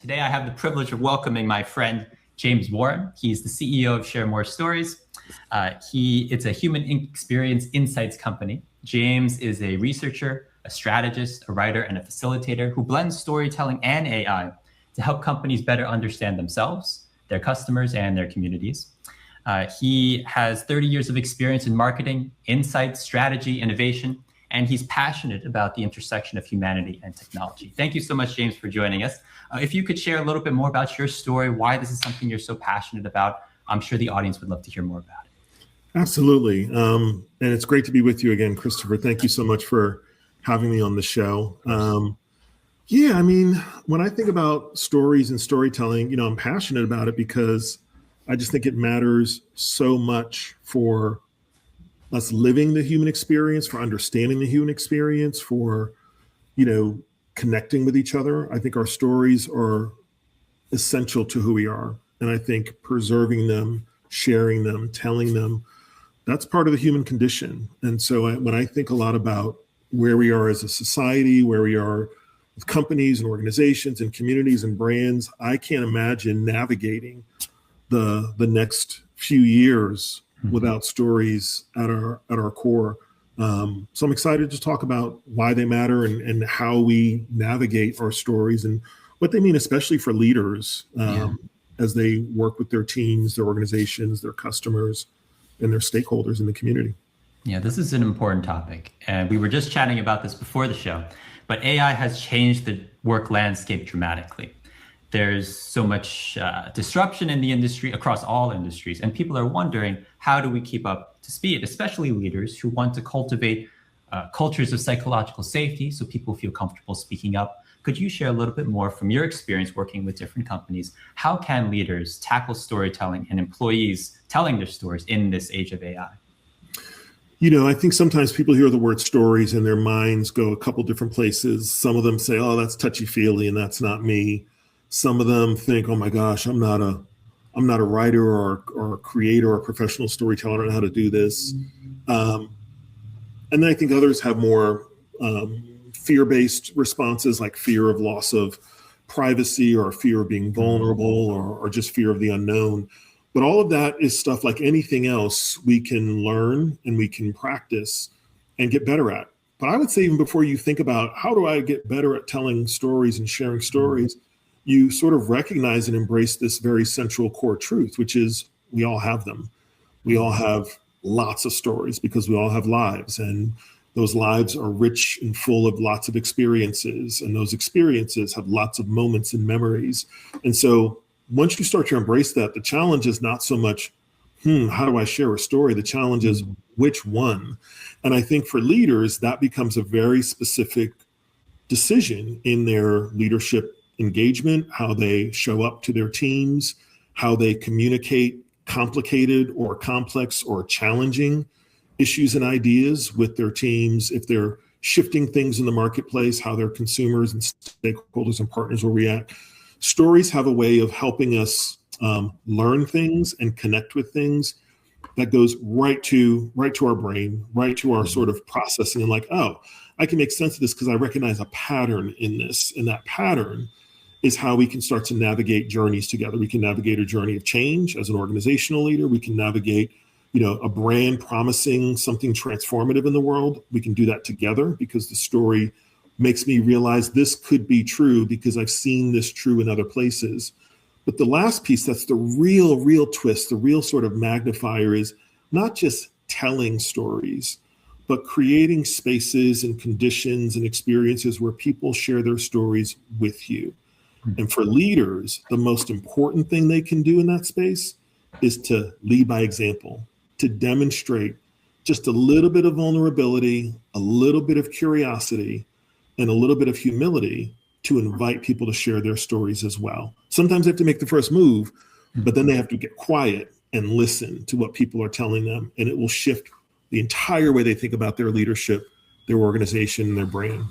Today, I have the privilege of welcoming my friend, James Warren. He's the CEO of Share More Stories. It's a human experience insights company. James is a researcher, a strategist, a writer, and a facilitator who blends storytelling and AI to help companies better understand themselves, their customers, and their communities. He has 30 years of experience in marketing, insights, strategy, innovation, and he's passionate about the intersection of humanity and technology. Thank you so much, James, for joining us. If you could share a little bit more about your story, why this is something you're so passionate about, I'm sure the audience would love to hear more about it. Absolutely. And it's great to be with you again, Christopher. Thank you so much for having me on the show. When I think about stories and storytelling, I'm passionate about it because I just think it matters so much for us living the human experience, for understanding the human experience, for, connecting with each other. I think our stories are essential to who we are. And I think preserving them, sharing them, telling them, that's part of the human condition. And so when I think a lot about where we are as a society, where we are with companies and organizations and communities and brands, I can't imagine navigating the next few years without stories at our core. So I'm excited to talk about why they matter and how we navigate our stories and what they mean, especially for leaders as they work with their teams, their organizations, their customers, and their stakeholders in the community. Yeah, this is an important topic. And we were just chatting about this before the show, but AI has changed the work landscape dramatically. There's so much disruption in the industry across all industries, and people are wondering, how do we keep up to speed, especially leaders who want to cultivate cultures of psychological safety so people feel comfortable speaking up. Could you share a little bit more from your experience working with different companies? How can leaders tackle storytelling and employees telling their stories in this age of AI? I think sometimes people hear the word stories and their minds go a couple different places. Some of them say, oh, that's touchy-feely and that's not me. Some of them think, oh my gosh, I'm not a writer or a creator or a professional storyteller. I don't know how to do this. And then I think others have more fear-based responses, like fear of loss of privacy or fear of being vulnerable or just fear of the unknown. But all of that is stuff like anything else we can learn and we can practice and get better at. But I would say even before you think about how do I get better at telling stories and sharing stories, you sort of recognize and embrace this very central core truth, which is we all have them. We all have lots of stories because we all have lives, and those lives are rich and full of lots of experiences, and those experiences have lots of moments and memories. And so once you start to embrace that, the challenge is not so much, how do I share a story? The challenge is which one? And I think for leaders, that becomes a very specific decision in their leadership engagement, how they show up to their teams, how they communicate complicated or complex or challenging issues and ideas with their teams, if they're shifting things in the marketplace, how their consumers and stakeholders and partners will react. Stories have a way of helping us learn things and connect with things that goes right to our brain, right to our sort of processing, and like, oh, I can make sense of this because I recognize a pattern in this, and that pattern is how we can start to navigate journeys together. We can navigate a journey of change as an organizational leader. We can navigate, a brand promising something transformative in the world. We can do that together because the story makes me realize this could be true because I've seen this true in other places. But the last piece, that's the real twist, the real sort of magnifier, is not just telling stories, but creating spaces and conditions and experiences where people share their stories with you. And for leaders, the most important thing they can do in that space is to lead by example, to demonstrate just a little bit of vulnerability, a little bit of curiosity, and a little bit of humility to invite people to share their stories as well. Sometimes they have to make the first move, but then they have to get quiet and listen to what people are telling them, and it will shift the entire way they think about their leadership, their organization, and their brand.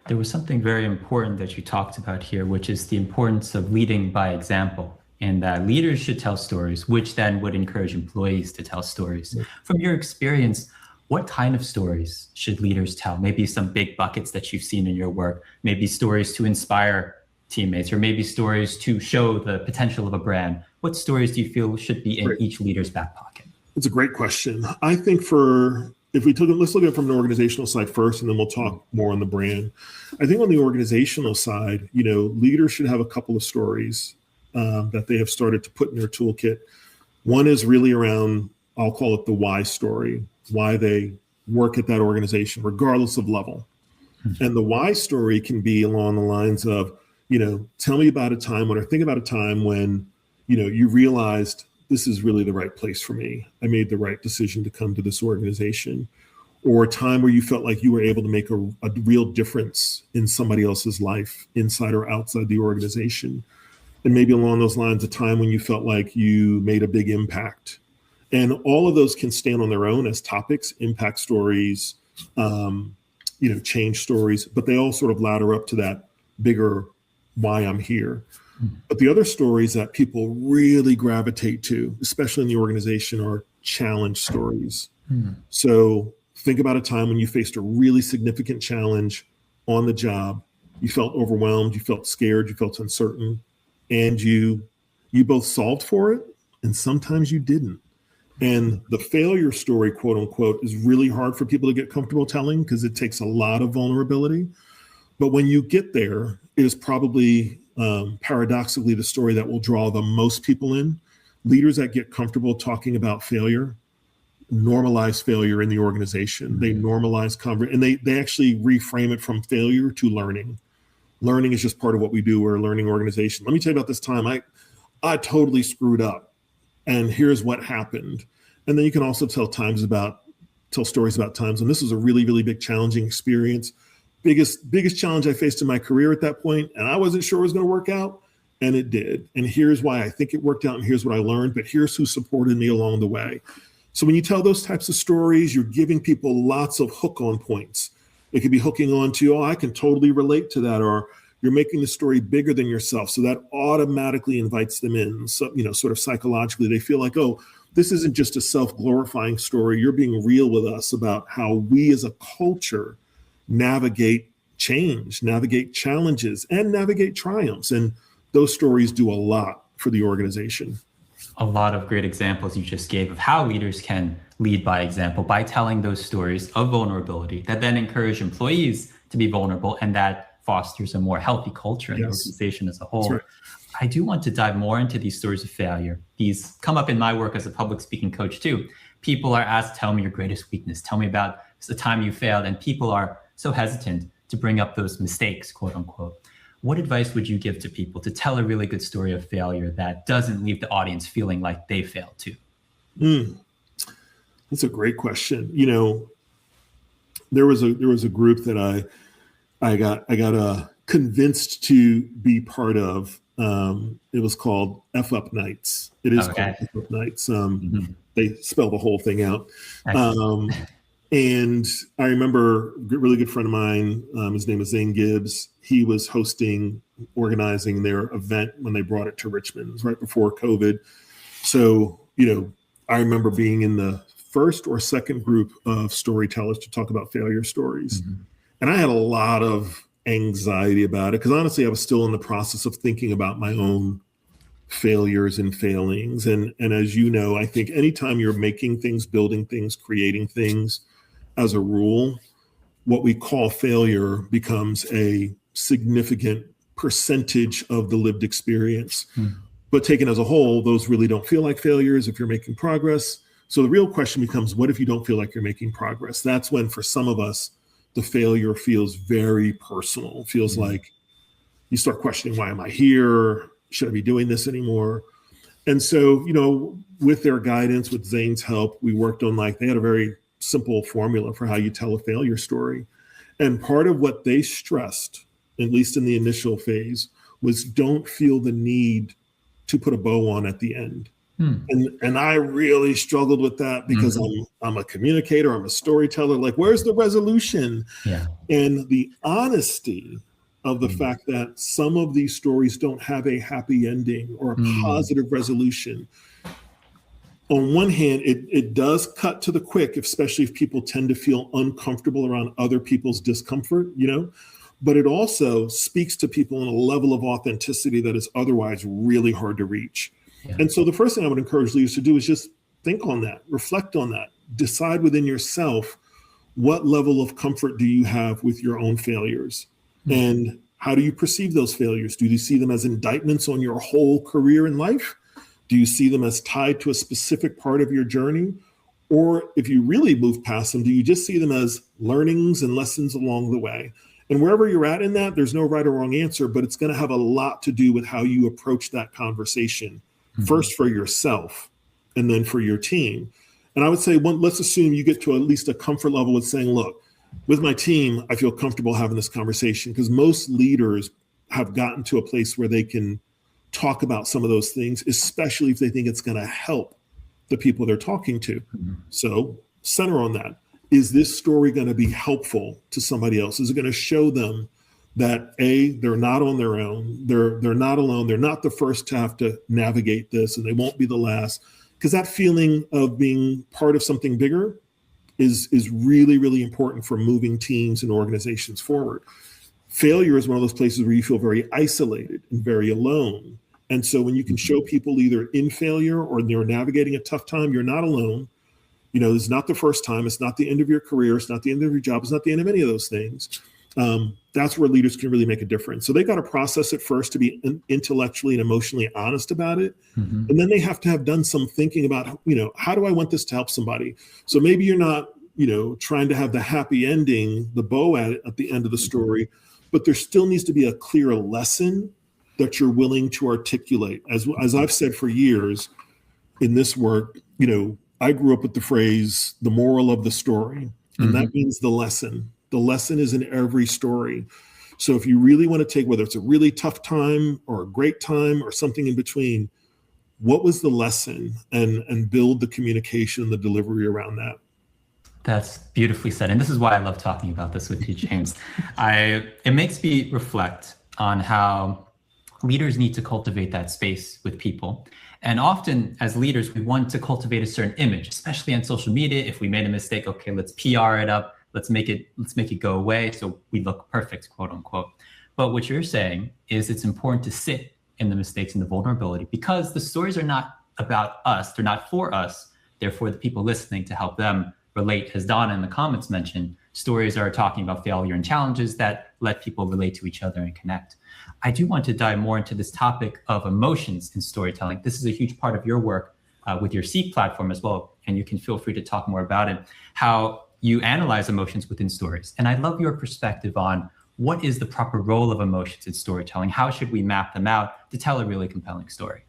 There was something very important that you talked about here, which is the importance of leading by example, and that leaders should tell stories, which then would encourage employees to tell stories. From your experience, what kind of stories should leaders tell? Maybe some big buckets that you've seen in your work, maybe stories to inspire teammates, or maybe stories to show the potential of a brand? What stories do you feel should be in each leader's back pocket? It's a great question. I think let's look at it from an organizational side first, and then we'll talk more on the brand. I think on the organizational side, leaders should have a couple of stories that they have started to put in their toolkit. One is really around, I'll call it the why story, why they work at that organization, regardless of level. And the why story can be along the lines of, tell me about a time when, or think about a time when, you realized this is really the right place for me. I made the right decision to come to this organization. Or a time where you felt like you were able to make a real difference in somebody else's life, inside or outside the organization. And maybe along those lines, a time when you felt like you made a big impact. And all of those can stand on their own as topics, impact stories, change stories, but they all sort of ladder up to that bigger why I'm here. But the other stories that people really gravitate to, especially in the organization, are challenge stories. So think about a time when you faced a really significant challenge on the job. You felt overwhelmed, you felt scared, you felt uncertain, and you both solved for it, and sometimes you didn't. And the failure story, quote unquote, is really hard for people to get comfortable telling because it takes a lot of vulnerability. But when you get there, it is probably paradoxically the story that will draw the most people in. Leaders that get comfortable talking about failure normalize failure in the organization. They normalize and they actually reframe it from failure to learning. Learning is just part of what we do. We're a learning organization. Let me tell you about this time. I totally screwed up, and here's what happened. And then you can also tell stories about times when this was a really, really big challenging experience. Biggest challenge I faced in my career at that point, and I wasn't sure it was going to work out, and it did. And here's why I think it worked out, and here's what I learned, but here's who supported me along the way. So when you tell those types of stories, you're giving people lots of hook-on points. It could be hooking on to, I can totally relate to that, or you're making the story bigger than yourself. So that automatically invites them in. So, sort of psychologically, they feel like, this isn't just a self-glorifying story. You're being real with us about how we as a culture navigate change, navigate challenges, and navigate triumphs. And those stories do a lot for the organization. A lot of great examples you just gave of how leaders can lead by example by telling those stories of vulnerability that then encourage employees to be vulnerable, and that fosters a more healthy culture in the organization as a whole. That's right. I do want to dive more into these stories of failure. These come up in my work as a public speaking coach too. People are asked, tell me your greatest weakness. Tell me about the time you failed. And people are so hesitant to bring up those mistakes, quote unquote. What advice would you give to people to tell a really good story of failure that doesn't leave the audience feeling like they failed too? That's a great question. There was a group that I got convinced to be part of. It was called F Up Nights. It is called F Up Nights. They spell the whole thing out. And I remember a really good friend of mine, his name is Zane Gibbs. He was organizing their event when they brought it to Richmond. It was right before COVID. So, I remember being in the first or second group of storytellers to talk about failure stories. And I had a lot of anxiety about it because honestly, I was still in the process of thinking about my own failures and failings. And as you know, I think anytime you're making things, building things, creating things, as a rule, what we call failure becomes a significant percentage of the lived experience. But taken as a whole, those really don't feel like failures if you're making progress. So the real question becomes, what if you don't feel like you're making progress? That's when, for some of us, the failure feels very personal. It feels like you start questioning, why am I here? Should I be doing this anymore? And so, with their guidance, with Zane's help, we worked on they had a very simple formula for how you tell a failure story. And part of what they stressed, at least in the initial phase, was don't feel the need to put a bow on at the end. And I really struggled with that because I'm a communicator, I'm a storyteller. Where's the resolution? And the honesty of the fact that some of these stories don't have a happy ending or a positive resolution. On one hand, it does cut to the quick, especially if people tend to feel uncomfortable around other people's discomfort, but it also speaks to people on a level of authenticity that is otherwise really hard to reach. Yeah. And so the first thing I would encourage leaders to do is just think on that, reflect on that, decide within yourself, what level of comfort do you have with your own failures? Mm-hmm. And how do you perceive those failures? Do you see them as indictments on your whole career in life? Do you see them as tied to a specific part of your journey? Or if you really move past them, do you just see them as learnings and lessons along the way? And wherever you're at in that, there's no right or wrong answer, but it's going to have a lot to do with how you approach that conversation, mm-hmm. first for yourself and then for your team. And I would say, let's assume you get to at least a comfort level with saying, look, with my team, I feel comfortable having this conversation, because most leaders have gotten to a place where they can talk about some of those things, especially if they think it's going to help the people they're talking to. Mm-hmm. So center on that. Is this story going to be helpful to somebody else? Is it going to show them that they're not on their own, they're not alone, they're not the first to have to navigate this, and they won't be the last? Because that feeling of being part of something bigger is really, really important for moving teams and organizations forward. Failure is one of those places where you feel very isolated and very alone. And so when you can show people either in failure or they're navigating a tough time, you're not alone. This is not the first time. It's not the end of your career. It's not the end of your job. It's not the end of any of those things. That's where leaders can really make a difference. So they got to process it first to be intellectually and emotionally honest about it. Mm-hmm. And then they have to have done some thinking about, how do I want this to help somebody? So maybe you're not, trying to have the happy ending, the bow at the end of the story, but there still needs to be a clear lesson that you're willing to articulate. As I've said for years in this work, I grew up with the phrase, the moral of the story, and mm-hmm. that means the lesson. The lesson is in every story. So if you really want to take, whether it's a really tough time or a great time or something in between, what was the lesson, and build the communication and the delivery around that. That's beautifully said. And this is why I love talking about this with you, James. It makes me reflect on how leaders need to cultivate that space with people. And often as leaders, we want to cultivate a certain image, especially on social media. If we made a mistake, okay, let's PR it up. Let's make it go away so we look perfect, quote unquote. But what you're saying is it's important to sit in the mistakes and the vulnerability, because the stories are not about us. They're not for us. They're for the people listening, to help them relate. As Donna in the comments mentioned, stories are talking about failure and challenges that let people relate to each other and connect. I do want to dive more into this topic of emotions in storytelling. This is a huge part of your work with your Seek platform as well, and you can feel free to talk more about it, how you analyze emotions within stories. And I love your perspective on what is the proper role of emotions in storytelling? How should we map them out to tell a really compelling story?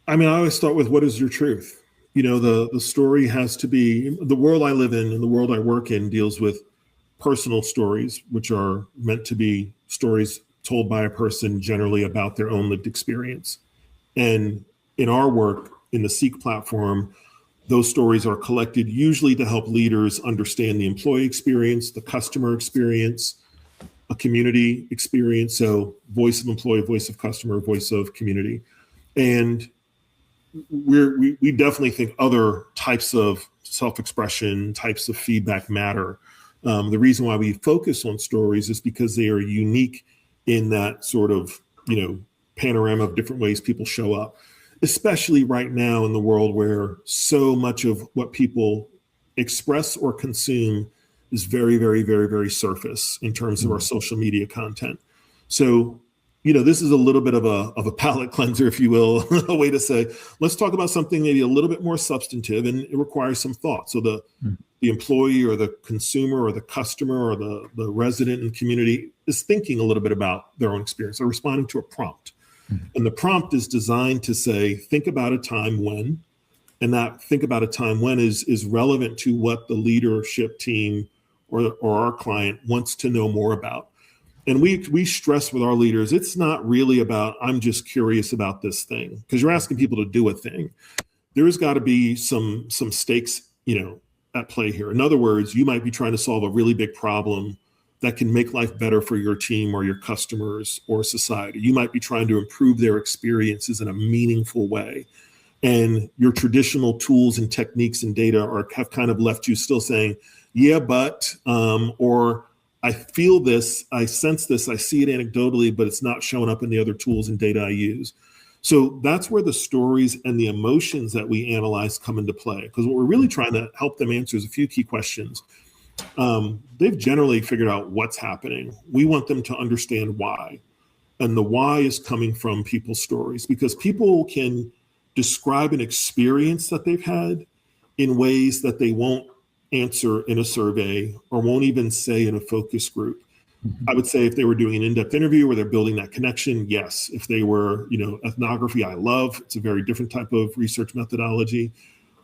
I always start with, what is your truth? The story has to be, the world I live in and the world I work in deals with personal stories, which are meant to be stories told by a person generally about their own lived experience. And in our work in the Seek platform, those stories are collected usually to help leaders understand the employee experience, the customer experience, a community experience. So voice of employee, voice of customer, voice of community. And we definitely think other types of self-expression, types of feedback matter. The reason why we focus on stories is because they are unique in that sort of, panorama of different ways people show up, especially right now in the world where so much of what people express or consume is very, very, very, very surface in terms of our social media content. So, this is a little bit of a palate cleanser, if you will, a way to say, let's talk about something maybe a little bit more substantive, and it requires some thought. So the employee or the consumer or the customer or the resident and community is thinking a little bit about their own experience. They're responding to a prompt. And the prompt is designed to say, think about a time when, and that think about a time when is relevant to what the leadership team or our client wants to know more about. And we stress with our leaders, it's not really about, I'm just curious about this thing, because you're asking people to do a thing. There's got to be some stakes, at play here. In other words, you might be trying to solve a really big problem that can make life better for your team or your customers or society. You might be trying to improve their experiences in a meaningful way. And your traditional tools and techniques and data have kind of left you still saying, yeah, but, or I feel this, I sense this, I see it anecdotally, but it's not showing up in the other tools and data I use. So that's where the stories and the emotions that we analyze come into play. Because what we're really trying to help them answer is a few key questions. They've generally figured out what's happening. We want them to understand why. And the why is coming from people's stories, because people can describe an experience that they've had in ways that they won't answer in a survey or won't even say in a focus group. I would say if they were doing an in-depth interview where they're building that connection, yes. If they were, ethnography, I love. It's a very different type of research methodology.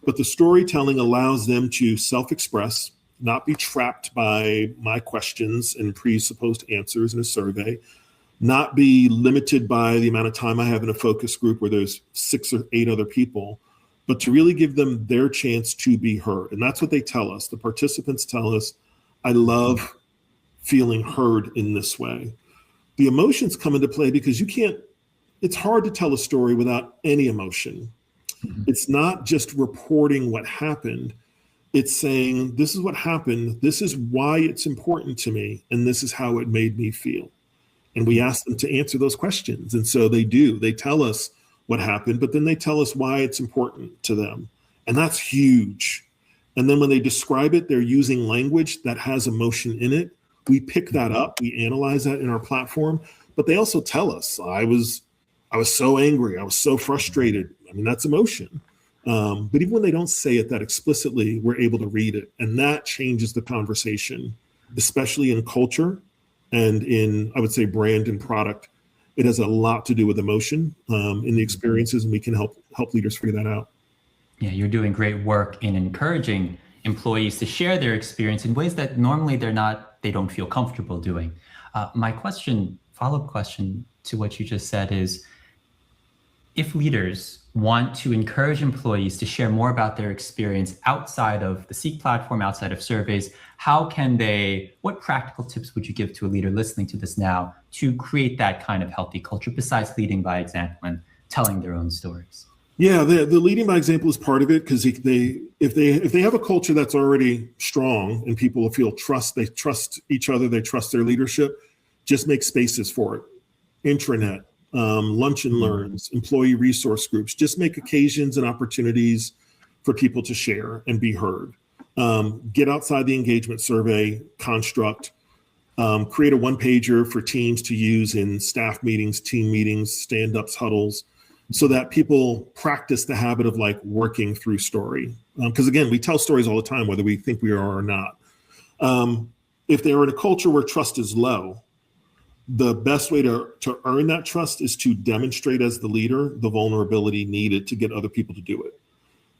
But the storytelling allows them to self-express, not be trapped by my questions and presupposed answers in a survey, not be limited by the amount of time I have in a focus group where there's 6 or 8 other people, but to really give them their chance to be heard. And that's what they tell us. The participants tell us, I love feeling heard in this way. The emotions come into play because it's hard to tell a story without any emotion. It's not just reporting what happened. It's saying, this is what happened. This is why it's important to me. And this is how it made me feel. And we ask them to answer those questions. And so they do. They tell us what happened, but then they tell us why it's important to them. And that's huge. And then when they describe it, they're using language that has emotion in it. We pick that up. We analyze that in our platform. But they also tell us, I was so angry. I was so frustrated. I mean, that's emotion. But even when they don't say it that explicitly, we're able to read it. And that changes the conversation, especially in culture and in, I would say, brand and product. It has a lot to do with emotion in the experiences, and we can help leaders figure that out. Yeah, you're doing great work in encouraging employees to share their experience in ways that normally they don't feel comfortable doing. My follow-up question to what you just said is, if leaders want to encourage employees to share more about their experience outside of the Seek platform, outside of surveys, what practical tips would you give to a leader listening to this now to create that kind of healthy culture besides leading by example and telling their own stories? Yeah, the leading by example is part of it, because if they have a culture that's already strong and people feel they trust each other, they trust their leadership, just make spaces for it. Intranet, lunch and learns, employee resource groups, just make occasions and opportunities for people to share and be heard. Get outside the engagement survey construct, create a one-pager for teams to use in staff meetings, team meetings, stand-ups, huddles, so that people practice the habit of working through story. Because again, we tell stories all the time, whether we think we are or not. If they are in a culture where trust is low, the best way to earn that trust is to demonstrate as the leader the vulnerability needed to get other people to do it.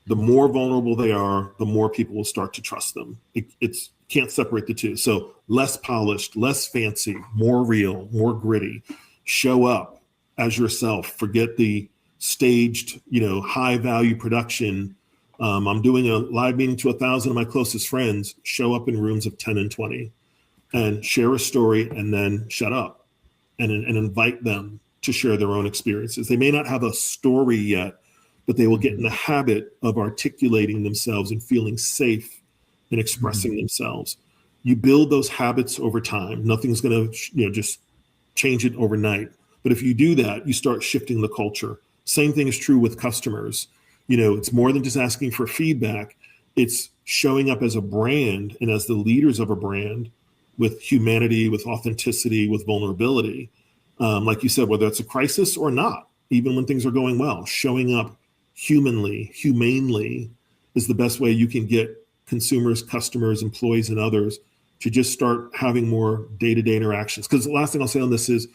The more vulnerable they are, the more people will start to trust them. It's can't separate the two. So less polished, less fancy, more real, more gritty. Show up as yourself. Forget the staged, high value production. I'm doing a live meeting to 1,000 of my closest friends. Show up in rooms of 10 and 20 and share a story, and then shut up and invite them to share their own experiences. They may not have a story yet, but they will get in the habit of articulating themselves and feeling safe in expressing themselves. You build those habits over time. Nothing's going to, just change it overnight. But if you do that, you start shifting the culture. Same thing is true with customers. It's more than just asking for feedback. It's showing up as a brand and as the leaders of a brand with humanity, with authenticity, with vulnerability. Like you said, whether it's a crisis or not, even when things are going well, showing up humanely is the best way you can get consumers, customers, employees, and others to just start having more day-to-day interactions. Because the last thing I'll say on this is,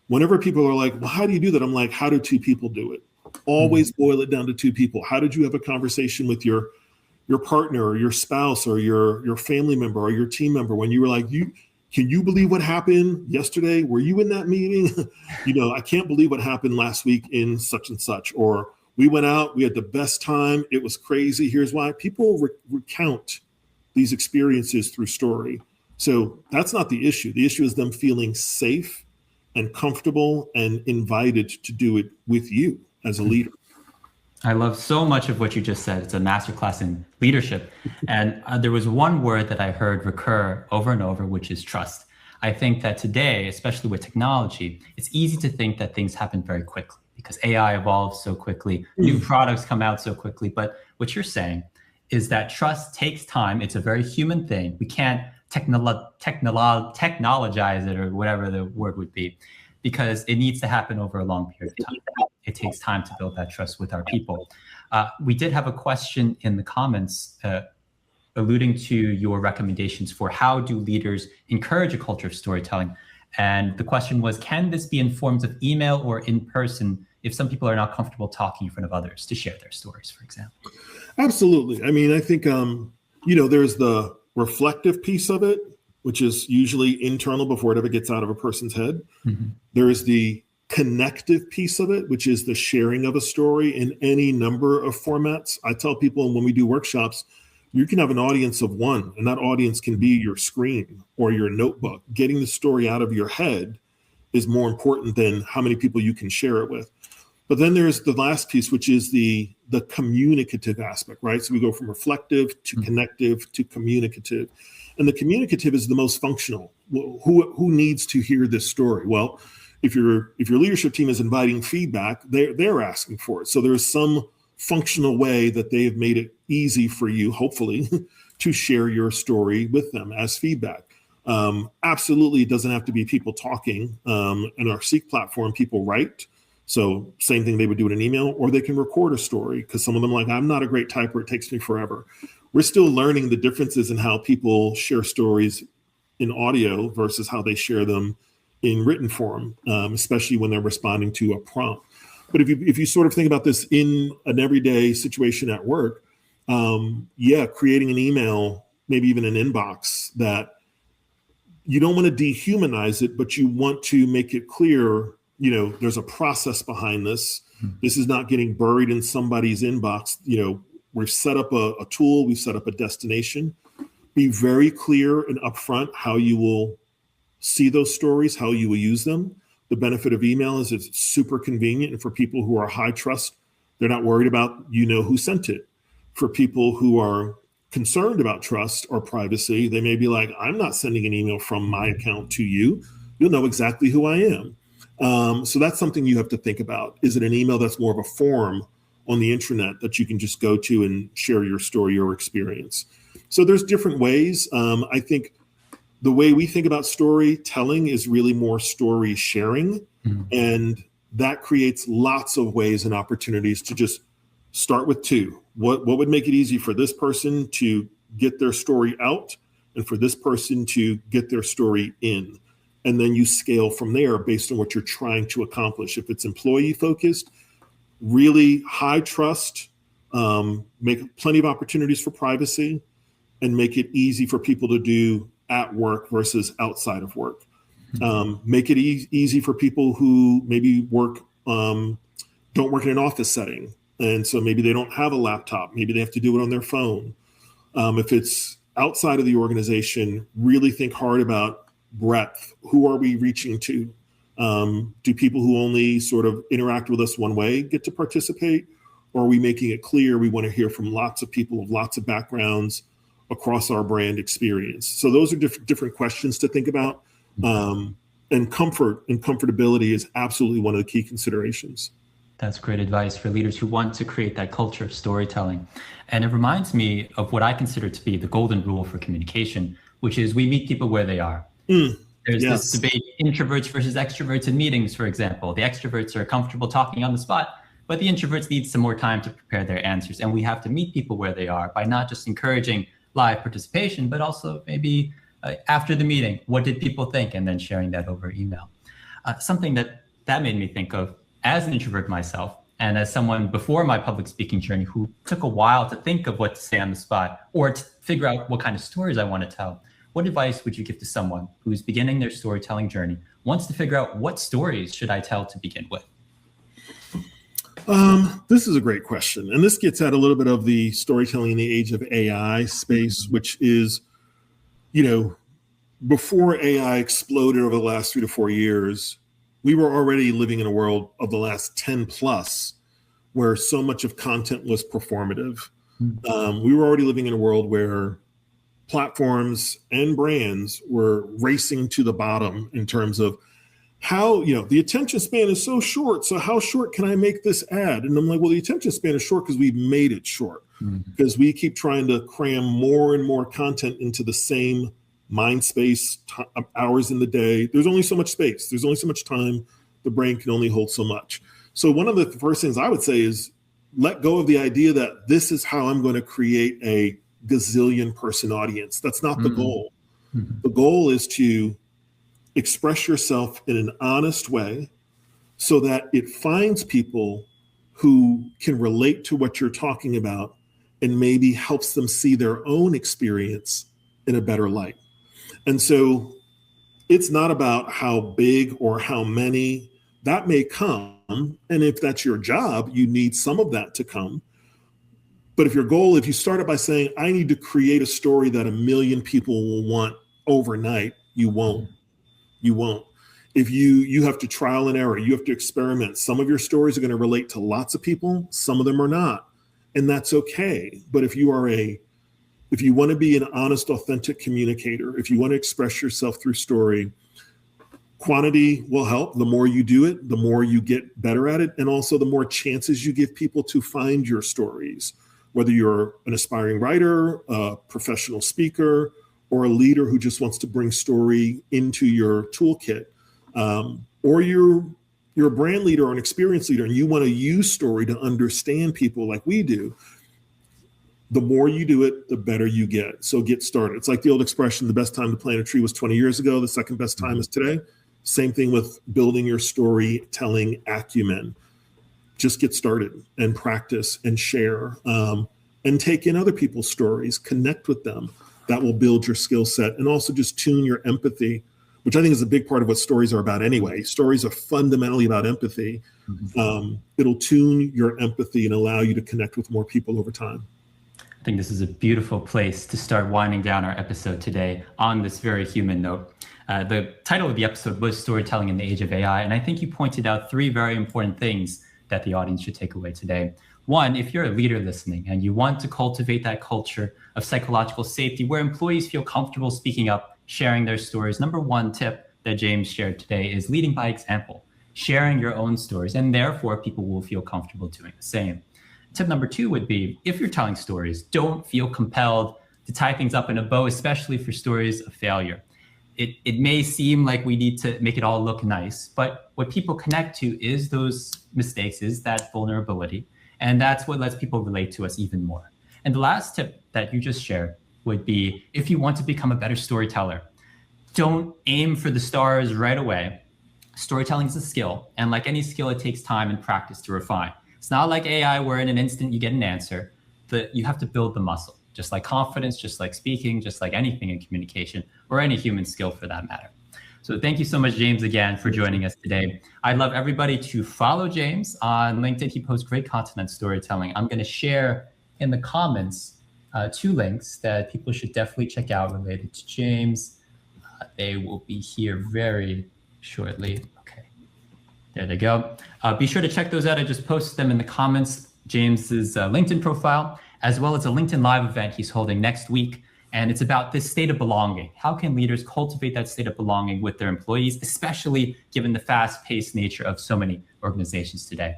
whenever people are like, well, how do you do that? I'm like, how do 2 people do it? Always boil it down to 2 people. How did you have a conversation with your partner or your spouse or your family member or your team member when you were like, can you believe what happened yesterday? Were you in that meeting? I can't believe what happened last week in such and such. Or we went out, we had the best time. It was crazy. Here's why. People recount these experiences through story. So that's not the issue. The issue is them feeling safe and comfortable and invited to do it with you as a leader. I love so much of what you just said. It's a masterclass in leadership. And there was one word that I heard recur over and over, which is trust. I think that today, especially with technology, it's easy to think that things happen very quickly because AI evolves so quickly, new products come out so quickly. But what you're saying is that trust takes time. It's a very human thing. We can't technologize it, or whatever the word would be, because it needs to happen over a long period of time. It takes time to build that trust with our people. We did have a question in the comments alluding to your recommendations for how do leaders encourage a culture of storytelling. And the question was, can this be in forms of email or in person if some people are not comfortable talking in front of others to share their stories, for example? Absolutely. I mean, I think, there's the reflective piece of it, which is usually internal before it ever gets out of a person's head. Mm-hmm. There is the connective piece of it, which is the sharing of a story in any number of formats. I tell people when we do workshops, you can have an audience of one, and that audience can be your screen or your notebook. Getting the story out of your head is more important than how many people you can share it with. But then there's the last piece, which is the communicative aspect, right? So we go from reflective to connective to communicative. And the communicative is the most functional. Who needs to hear this story? Well, if your leadership team is inviting feedback, they're asking for it. So there's some functional way that they have made it easy for you, hopefully, to share your story with them as feedback. Absolutely, it doesn't have to be people talking. In our Seek platform, people write. So same thing they would do in an email, or they can record a story, because some of them are like, I'm not a great typer, it takes me forever. We're still learning the differences in how people share stories in audio versus how they share them in written form, especially when they're responding to a prompt. But if you sort of think about this in an everyday situation at work, creating an email, maybe even an inbox, that you don't want to dehumanize it, but you want to make it clear, there's a process behind this. This is not getting buried in somebody's inbox. We've set up a tool, we've set up a destination. Be very clear and upfront how you will see those stories, how you will use them. The benefit of email is it's super convenient. And for people who are high trust, they're not worried about, who sent it. For people who are concerned about trust or privacy, they may be like, I'm not sending an email from my account to you. You'll know exactly who I am. So that's something you have to think about. Is it an email that's more of a form on the intranet that you can just go to and share your story or experience? So there's different ways. I think the way we think about storytelling is really more story sharing. And that creates lots of ways and opportunities to just start with two. What would make it easy for this person to get their story out and for this person to get their story in? And then you scale from there based on what you're trying to accomplish. If it's employee focused, really high trust, make plenty of opportunities for privacy, and make it easy for people to do at work versus outside of work. Make it easy for people who maybe don't work in an office setting. And so maybe they don't have a laptop. Maybe they have to do it on their phone. If it's outside of the organization, really think hard about breadth. Who are we reaching to? Do people who only sort of interact with us one way get to participate? Or are we making it clear we want to hear from lots of people of lots of backgrounds across our brand experience? So those are different questions to think about. And comfort and comfortability is absolutely one of the key considerations. That's great advice for leaders who want to create that culture of storytelling. And it reminds me of what I consider to be the golden rule for communication, which is we meet people where they are. There's this debate, introverts versus extroverts in meetings, for example. The extroverts are comfortable talking on the spot, but the introverts need some more time to prepare their answers. And we have to meet people where they are by not just encouraging live participation, but also maybe after the meeting, what did people think? And then sharing that over email. Something that made me think of as an introvert myself, and as someone before my public speaking journey who took a while to think of what to say on the spot or to figure out what kind of stories I want to tell. What advice would you give to someone who's beginning their storytelling journey, wants to figure out what stories should I tell to begin with? This is a great question. And this gets at a little bit of the storytelling in the age of AI space, which is, before AI exploded over the last 3 to 4 years, we were already living in a world of the last 10 plus where so much of content was performative. We were already living in a world where platforms and brands were racing to the bottom in terms of how, the attention span is so short. So how short can I make this ad? And I'm like, well, the attention span is short because we've made it short, because we keep trying to cram more and more content into the same mind space, hours in the day. There's only so much space. There's only so much time. The brain can only hold so much. So one of the first things I would say is let go of the idea that this is how I'm going to create a gazillion person audience. That's not the goal. The goal is to express yourself in an honest way so that it finds people who can relate to what you're talking about and maybe helps them see their own experience in a better light. And so it's not about how big or how many. That may come. And if that's your job, you need some of that to come. But if you start it by saying, I need to create a story that 1 million people will want overnight, you won't. If you have to trial and error, you have to experiment. Some of your stories are going to relate to lots of people. Some of them are not. And that's okay. But if you want to be an honest, authentic communicator, if you want to express yourself through story, quantity will help. The more you do it, the more you get better at it. And also the more chances you give people to find your stories, whether you're an aspiring writer, a professional speaker, or a leader who just wants to bring story into your toolkit, or you're a brand leader or an experience leader and you want to use story to understand people like we do. The more you do it, the better you get. So get started. It's like the old expression, the best time to plant a tree was 20 years ago. The second best time is today. Same thing with building your storytelling acumen. Just get started and practice and share, and take in other people's stories, connect with them. That will build your skill set, and also just tune your empathy, which I think is a big part of what stories are about anyway. Stories are fundamentally about empathy. It'll tune your empathy and allow you to connect with more people over time. I think this is a beautiful place to start winding down our episode today on this very human note. The title of the episode was Storytelling in the Age of AI, and I think you pointed out 3 very important things that the audience should take away today. One, if you're a leader listening and you want to cultivate that culture of psychological safety where employees feel comfortable speaking up, sharing their stories, number 1 tip that James shared today is leading by example, sharing your own stories, and therefore people will feel comfortable doing the same. Tip number 2 would be, if you're telling stories, don't feel compelled to tie things up in a bow, especially for stories of failure. It may seem like we need to make it all look nice, but what people connect to is those mistakes, is that vulnerability. And that's what lets people relate to us even more. And the last tip that you just shared would be, if you want to become a better storyteller, don't aim for the stars right away. Storytelling is a skill. And like any skill, it takes time and practice to refine. It's not like AI where in an instant you get an answer. You have to build the muscle, just like confidence, just like speaking, just like anything in communication, or any human skill for that matter. So thank you so much, James, again, for joining us today. I'd love everybody to follow James on LinkedIn. He posts great content on storytelling. I'm going to share in the comments 2 links that people should definitely check out related to James. They will be here very shortly. Okay, there they go. Be sure to check those out. I just posted them in the comments. James's LinkedIn profile, as well as a LinkedIn Live event he's holding next week. And it's about this state of belonging. How can leaders cultivate that state of belonging with their employees, especially given the fast-paced nature of so many organizations today?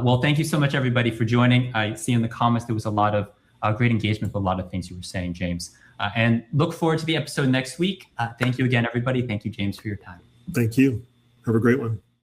Well, thank you so much, everybody, for joining. I see in the comments there was a lot of great engagement with a lot of things you were saying, James. And look forward to the episode next week. Thank you again, everybody. Thank you, James, for your time. Thank you. Have a great one.